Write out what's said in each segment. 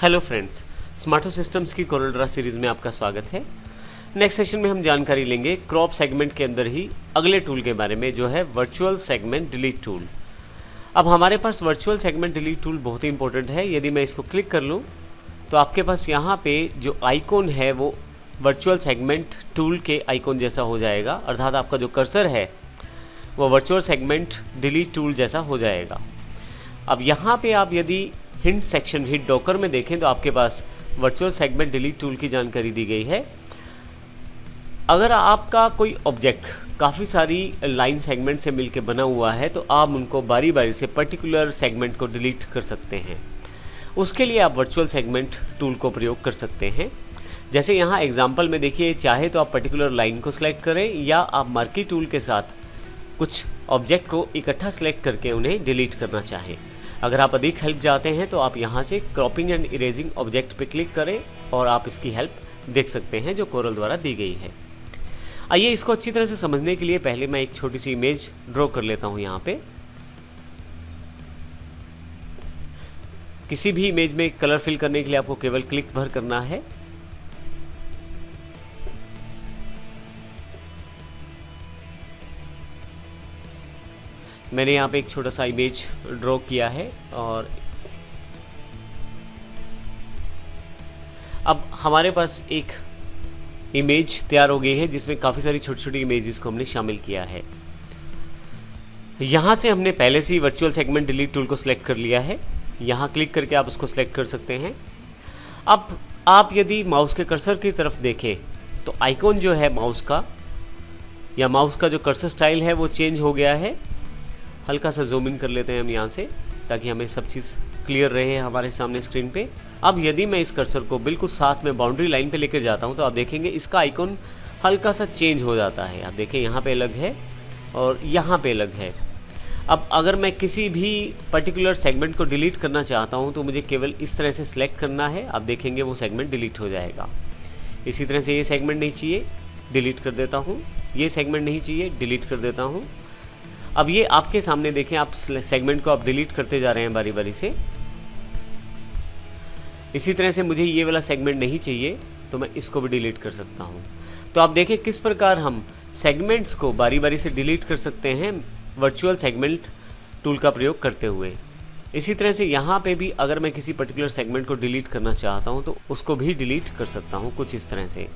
Hello friends, स्मार्टो systems की कोरोड्रा series में आपका स्वागत है। नेक्स्ट सेशन में हम जानकारी लेंगे क्रॉप सेगमेंट के अंदर ही अगले टूल के बारे में, जो है वर्चुअल सेगमेंट डिलीट टूल। अब हमारे पास वर्चुअल सेगमेंट डिलीट टूल बहुत ही इंपॉर्टेंट है। यदि मैं इसको क्लिक कर लूँ तो आपके पास यहाँ पे जो आइकॉन है वो वर्चुअल सेगमेंट टूल के आइकॉन जैसा हो जाएगा, अर्थात आपका जो कर्सर है वो वर्चुअल सेगमेंट डिलीट टूल जैसा हो जाएगा। अब यहाँ पे आप यदि हिंट सेक्शन हिट डॉकर में देखें तो आपके पास वर्चुअल सेगमेंट डिलीट टूल की जानकारी दी गई है। अगर आपका कोई ऑब्जेक्ट काफ़ी सारी लाइन सेगमेंट से मिलकर बना हुआ है तो आप उनको बारी बारी से पर्टिकुलर सेगमेंट को डिलीट कर सकते हैं। उसके लिए आप वर्चुअल सेगमेंट टूल को प्रयोग कर सकते हैं। जैसे यहाँ एग्जाम्पल में देखिए, चाहे तो आप पर्टिकुलर लाइन को सिलेक्ट करें या आप मार्की टूल के साथ कुछ ऑब्जेक्ट को इकट्ठा सेलेक्ट करके उन्हें डिलीट करना चाहें। अगर आप अधिक हेल्प चाहते हैं तो आप यहाँ से क्रॉपिंग एंड इरेजिंग ऑब्जेक्ट पे क्लिक करें और आप इसकी हेल्प देख सकते हैं जो कोरल द्वारा दी गई है। आइए इसको अच्छी तरह से समझने के लिए पहले मैं एक छोटी सी इमेज ड्रॉ कर लेता हूँ। यहाँ पे किसी भी इमेज में कलर फिल करने के लिए आपको केवल क्लिक भर करना है। मैंने यहाँ पे एक छोटा सा इमेज ड्रॉ किया है और अब हमारे पास एक इमेज तैयार हो गई है जिसमें काफ़ी सारी छोटी छोटी इमेजेस को हमने शामिल किया है। यहाँ से हमने पहले से ही वर्चुअल सेगमेंट डिलीट टूल को सिलेक्ट कर लिया है। यहाँ क्लिक करके आप उसको सिलेक्ट कर सकते हैं। अब आप यदि माउस के कर्सर की तरफ देखें तो आइकॉन जो है माउस का या माउस का जो कर्सर स्टाइल है वो चेंज हो गया है। हल्का सा जूम इन कर लेते हैं हम यहाँ से ताकि हमें सब चीज़ क्लियर रहे हमारे सामने स्क्रीन पे। अब यदि मैं इस कर्सर को बिल्कुल साथ में बाउंड्री लाइन पे लेकर जाता हूँ तो आप देखेंगे इसका आइकॉन हल्का सा चेंज हो जाता है। आप देखें यहाँ पे अलग है और यहाँ पे अलग है। अब अगर मैं किसी भी पर्टिकुलर सेगमेंट को डिलीट करना चाहता हूँ तो मुझे केवल इस तरह से सिलेक्ट करना है। आप देखेंगे वो सेगमेंट डिलीट हो जाएगा। इसी तरह से ये सेगमेंट नहीं चाहिए, डिलीट कर देता हूँ। ये सेगमेंट नहीं चाहिए, डिलीट कर देता हूँ। अब ये आपके सामने देखें, आप सेगमेंट को आप डिलीट करते जा रहे हैं बारी बारी से। इसी तरह से मुझे ये वाला सेगमेंट नहीं चाहिए तो मैं इसको भी डिलीट कर सकता हूँ। तो आप देखें किस प्रकार हम सेगमेंट्स को बारी बारी से डिलीट कर सकते हैं वर्चुअल सेगमेंट टूल का प्रयोग करते हुए। इसी तरह से यहाँ पे भी अगर मैं किसी पर्टिकुलर सेगमेंट को डिलीट करना चाहता हूँ तो उसको भी डिलीट कर सकता हूँ कुछ इस तरह से।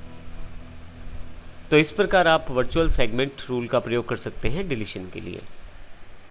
तो इस प्रकार आप वर्चुअल सेगमेंट टूल का प्रयोग कर सकते हैं डिलीशन के लिए।